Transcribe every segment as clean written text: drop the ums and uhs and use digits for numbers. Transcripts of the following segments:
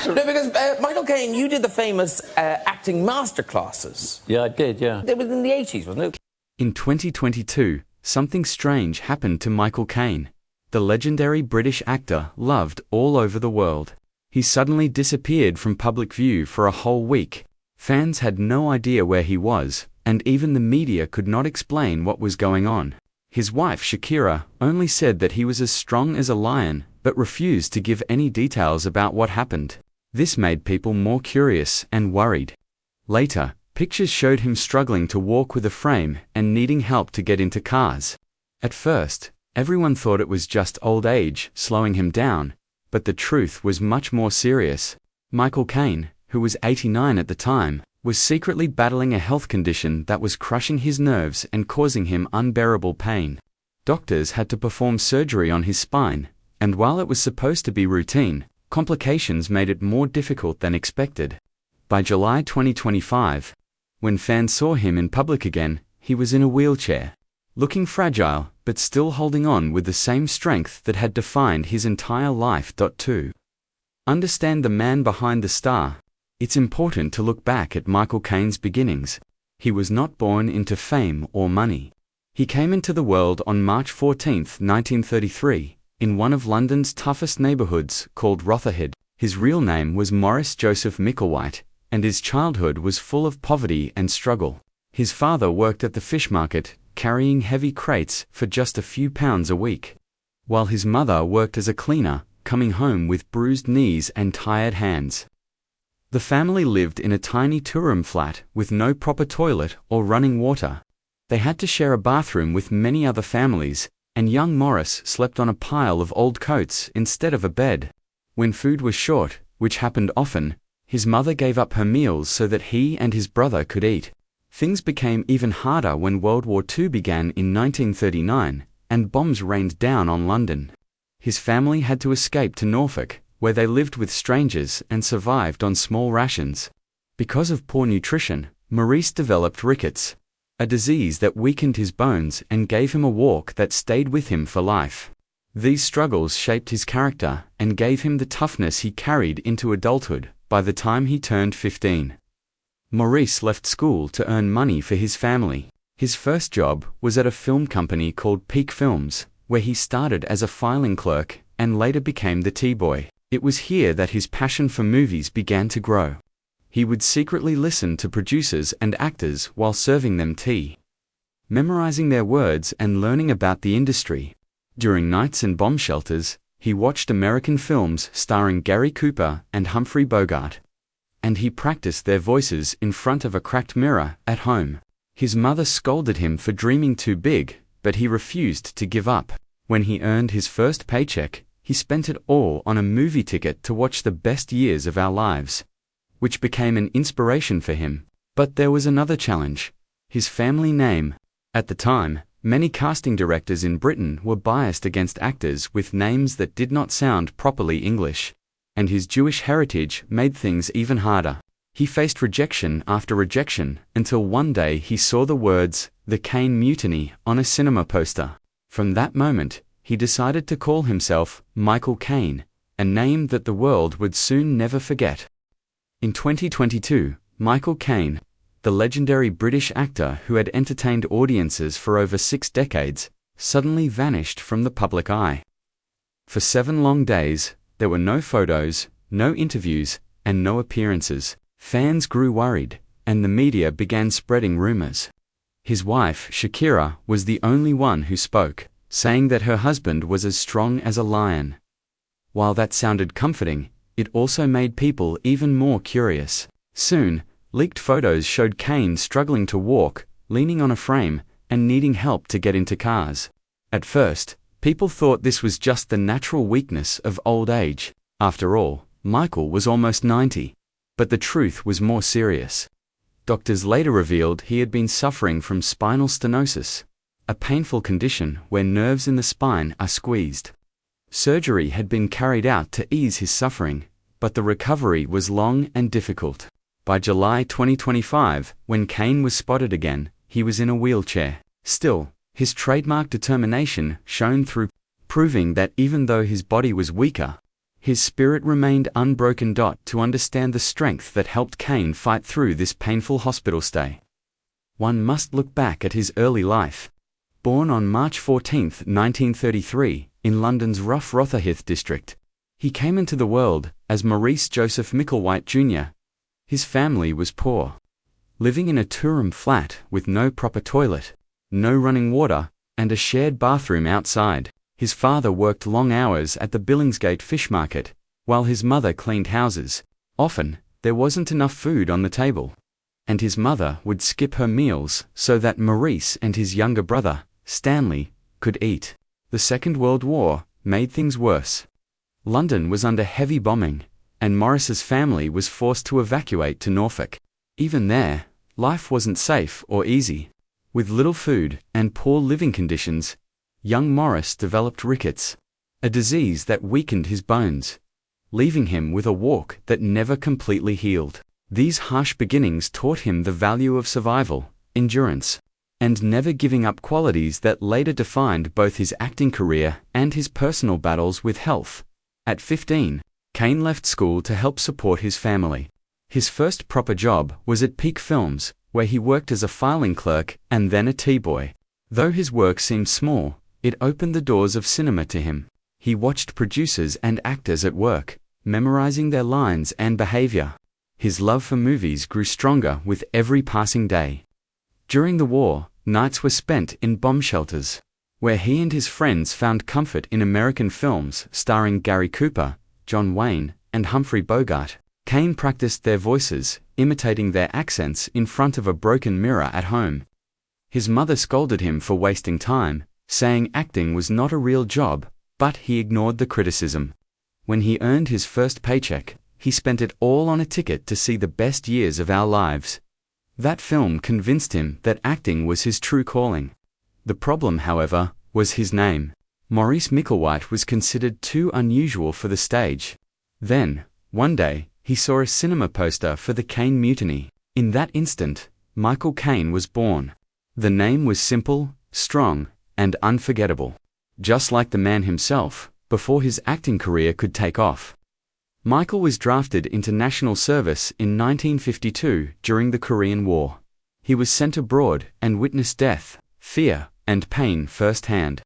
No, because Michael Caine, you did the famous acting masterclasses. Yeah, I did, yeah. It was in the 80s, wasn't it? In 2022, something strange happened to Michael Caine. The legendary British actor loved all over the world. He suddenly disappeared from public view for a whole week. Fans had no idea where he was, and even the media could not explain what was going on. His wife, Shakira, only said that he was as strong as a lion, but refused to give any details about what happened. This made people more curious and worried. Later, pictures showed him struggling to walk with a frame and needing help to get into cars. At first, everyone thought it was just old age slowing him down, but the truth was much more serious. Michael Caine, who was 89 at the time, was secretly battling a health condition that was crushing his nerves and causing him unbearable pain. Doctors had to perform surgery on his spine, and while it was supposed to be routine, complications made it more difficult than expected. By July 2025, when fans saw him in public again, he was in a wheelchair, looking fragile but still holding on with the same strength that had defined his entire life. To understand the man behind the star, it's important to look back at Michael Caine's beginnings. He was not born into fame or money. He came into the world on March 14, 1933, in one of London's toughest neighbourhoods called Rotherhithe. His real name was Maurice Joseph Micklewhite, and his childhood was full of poverty and struggle. His father worked at the fish market, carrying heavy crates for just a few pounds a week, while his mother worked as a cleaner, coming home with bruised knees and tired hands. The family lived in a tiny two-room flat with no proper toilet or running water. They had to share a bathroom with many other families, and young Maurice slept on a pile of old coats instead of a bed. When food was short, which happened often, his mother gave up her meals so that he and his brother could eat. Things became even harder when World War II began in 1939, and bombs rained down on London. His family had to escape to Norfolk, where they lived with strangers and survived on small rations. Because of poor nutrition, Maurice developed rickets, a disease that weakened his bones and gave him a walk that stayed with him for life. These struggles shaped his character and gave him the toughness he carried into adulthood. By the time he turned 15, Maurice left school to earn money for his family. His first job was at a film company called Peak Films, where he started as a filing clerk and later became the tea boy. It was here that his passion for movies began to grow. He would secretly listen to producers and actors while serving them tea, memorizing their words and learning about the industry. During nights in bomb shelters, he watched American films starring Gary Cooper and Humphrey Bogart, and he practiced their voices in front of a cracked mirror at home. His mother scolded him for dreaming too big, but he refused to give up. When he earned his first paycheck, he spent it all on a movie ticket to watch The Best Years of Our Lives, which became an inspiration for him. But there was another challenge: his family name. At the time, many casting directors in Britain were biased against actors with names that did not sound properly English, and his Jewish heritage made things even harder. He faced rejection after rejection until one day he saw the words, "The Caine Mutiny," on a cinema poster. From that moment, he decided to call himself Michael Caine, a name that the world would soon never forget. In 2022, Michael Caine, the legendary British actor who had entertained audiences for over 6 decades, suddenly vanished from the public eye. For 7 long days, there were no photos, no interviews, and no appearances. Fans grew worried, and the media began spreading rumors. His wife, Shakira, was the only one who spoke, saying that her husband was as strong as a lion. While that sounded comforting, it also made people even more curious. Soon, leaked photos showed Caine struggling to walk, leaning on a frame, and needing help to get into cars. At first, people thought this was just the natural weakness of old age. After all, Michael was almost 90. But the truth was more serious. Doctors later revealed he had been suffering from spinal stenosis, a painful condition where nerves in the spine are squeezed. Surgery had been carried out to ease his suffering, but the recovery was long and difficult. By July 2025, when Caine was spotted again, he was in a wheelchair. Still, his trademark determination shone through, proving that even though his body was weaker, His spirit remained unbroken. To understand the strength that helped Caine fight through this painful hospital stay, one must look back at his early life. Born on March 14, 1933, in London's rough Rotherhithe district, he came into the world as Maurice Joseph Micklewhite Jr. His family was poor, living in a two-room flat with no proper toilet, no running water, and a shared bathroom outside. His father worked long hours at the Billingsgate fish market, while his mother cleaned houses. Often, there wasn't enough food on the table, and his mother would skip her meals so that Maurice and his younger brother, Stanley, could eat. The Second World War made things worse. London was under heavy bombing, and Maurice's family was forced to evacuate to Norfolk. Even there, life wasn't safe or easy. With little food and poor living conditions, young Maurice developed rickets, a disease that weakened his bones, leaving him with a walk that never completely healed. These harsh beginnings taught him the value of survival, endurance, and never giving up, qualities that later defined both his acting career and his personal battles with health. At 15, Caine left school to help support his family. His first proper job was at Peak Films, where he worked as a filing clerk and then a tea boy. Though his work seemed small, it opened the doors of cinema to him. He watched producers and actors at work, memorizing their lines and behavior. His love for movies grew stronger with every passing day. During the war, nights were spent in bomb shelters, where he and his friends found comfort in American films starring Gary Cooper, John Wayne, and Humphrey Bogart. Caine practiced their voices, imitating their accents in front of a broken mirror at home. His mother scolded him for wasting time, saying acting was not a real job, but he ignored the criticism. When he earned his first paycheck, he spent it all on a ticket to see The Best Years of Our Lives. That film convinced him that acting was his true calling. The problem, however, was his name. Maurice Micklewhite was considered too unusual for the stage. Then, one day, he saw a cinema poster for the Caine Mutiny. In that instant, Michael Caine was born. The name was simple, strong, and unforgettable. Just like the man himself, before his acting career could take off. Michael was drafted into national service in 1952 during the Korean War. He was sent abroad and witnessed death, fear, and pain firsthand.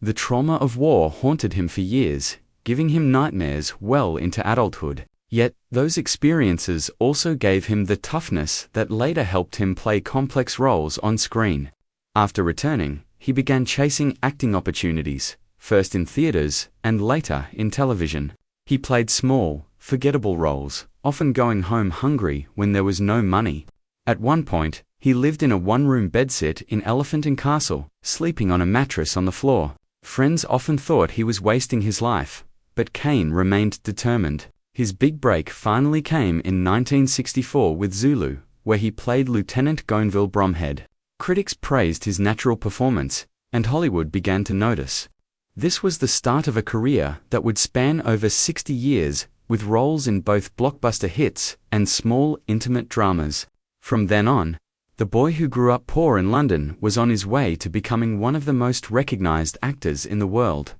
The trauma of war haunted him for years, giving him nightmares well into adulthood. Yet, those experiences also gave him the toughness that later helped him play complex roles on screen. After returning, he began chasing acting opportunities, first in theaters and later in television. He played small, forgettable roles, often going home hungry when there was no money. At one point, he lived in a one-room bedsit in Elephant and Castle, sleeping on a mattress on the floor. Friends often thought he was wasting his life, but Caine remained determined. His big break finally came in 1964 with Zulu, where he played Lieutenant Gonville Bromhead. Critics praised his natural performance, and Hollywood began to notice. This was the start of a career that would span over 60 years, with roles in both blockbuster hits and small, intimate dramas. From then on, the boy who grew up poor in London was on his way to becoming one of the most recognized actors in the world.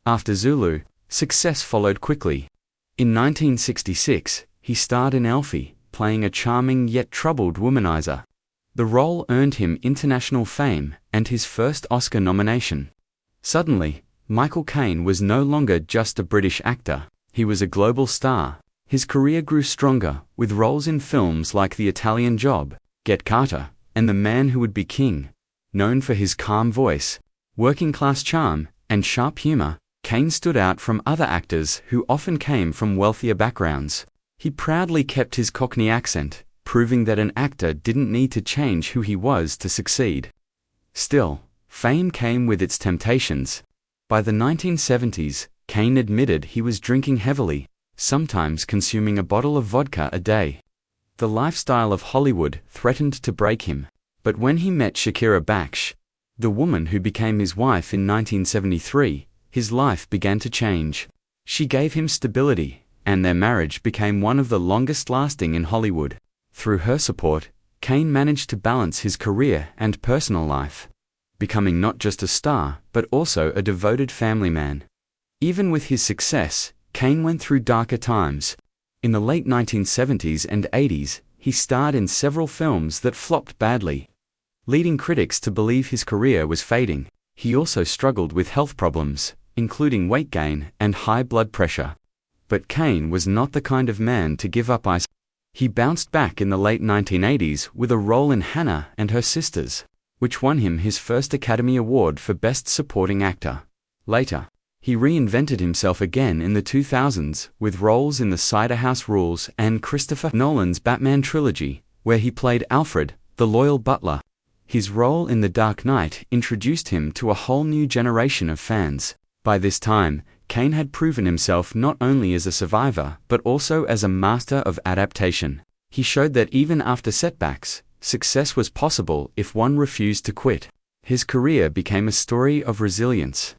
After Zulu, success followed quickly. In 1966, he starred in Alfie, playing a charming yet troubled womanizer. The role earned him international fame and his first Oscar nomination. Suddenly, Michael Caine was no longer just a British actor, he was a global star. His career grew stronger, with roles in films like The Italian Job, Get Carter, and The Man Who Would Be King. Known for his calm voice, working-class charm, and sharp humor, Caine stood out from other actors who often came from wealthier backgrounds. He proudly kept his Cockney accent, proving that an actor didn't need to change who he was to succeed. Still, fame came with its temptations. By the 1970s, Caine admitted he was drinking heavily, sometimes consuming a bottle of vodka a day. The lifestyle of Hollywood threatened to break him, but when he met Shakira Baksh, the woman who became his wife in 1973, his life began to change. She gave him stability, and their marriage became one of the longest-lasting in Hollywood. Through her support, Caine managed to balance his career and personal life, becoming not just a star, but also a devoted family man. Even with his success, Caine went through darker times. In the late 1970s and 80s, he starred in several films that flopped badly, leading critics to believe his career was fading. He also struggled with health problems, including weight gain and high blood pressure. But Caine was not the kind of man to give up. He bounced back in the late 1980s with a role in Hannah and Her Sisters, which won him his first Academy Award for Best Supporting Actor. Later, he reinvented himself again in the 2000s with roles in The Cider House Rules and Christopher Nolan's Batman trilogy, where he played Alfred, the loyal butler. His role in The Dark Knight introduced him to a whole new generation of fans. By this time, Caine had proven himself not only as a survivor but also as a master of adaptation. He showed that even after setbacks, success was possible if one refused to quit. His career became a story of resilience,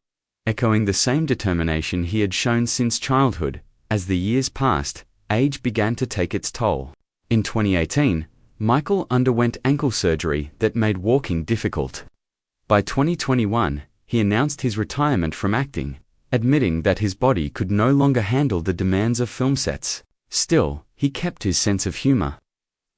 echoing the same determination he had shown since childhood. As the years passed, age began to take its toll. In 2018, Michael underwent ankle surgery that made walking difficult. By 2021, he announced his retirement from acting, admitting that his body could no longer handle the demands of film sets. Still, he kept his sense of humor,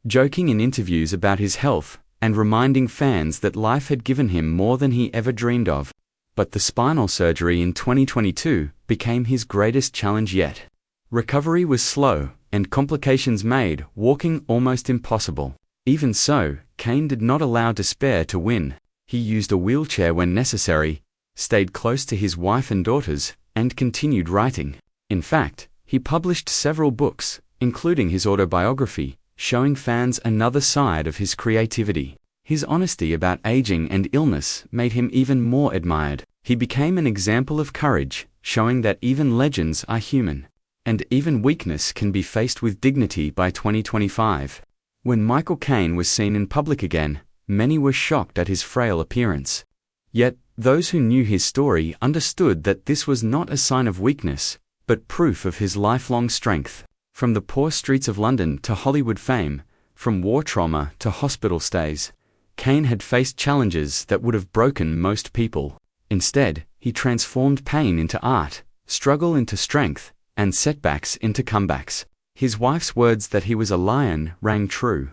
joking in interviews about his health and reminding fans that life had given him more than he ever dreamed of. But the spinal surgery in 2022 became his greatest challenge yet. Recovery was slow, and complications made walking almost impossible. Even so, Caine did not allow despair to win. He used a wheelchair when necessary, stayed close to his wife and daughters, and continued writing. In fact, he published several books, including his autobiography, showing fans another side of his creativity. His honesty about aging and illness made him even more admired. He became an example of courage, showing that even legends are human, and even weakness can be faced with dignity. By 2025, when Michael Caine was seen in public again, many were shocked at his frail appearance. Yet, those who knew his story understood that this was not a sign of weakness, but proof of his lifelong strength. From the poor streets of London to Hollywood fame, from war trauma to hospital stays, Caine had faced challenges that would have broken most people. Instead, he transformed pain into art, struggle into strength, and setbacks into comebacks. His wife's words that he was a lion rang true.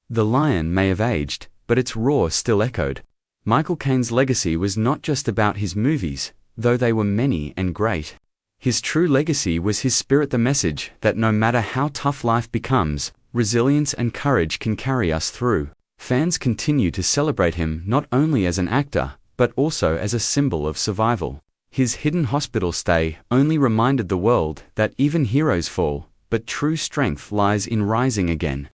The lion may have aged, but its roar still echoed. Michael Caine's legacy was not just about his movies, though they were many and great. His true legacy was his spirit, the message that no matter how tough life becomes, resilience and courage can carry us through. Fans continue to celebrate him not only as an actor, but also as a symbol of survival. His hidden hospital stay only reminded the world that even heroes fall, but true strength lies in rising again.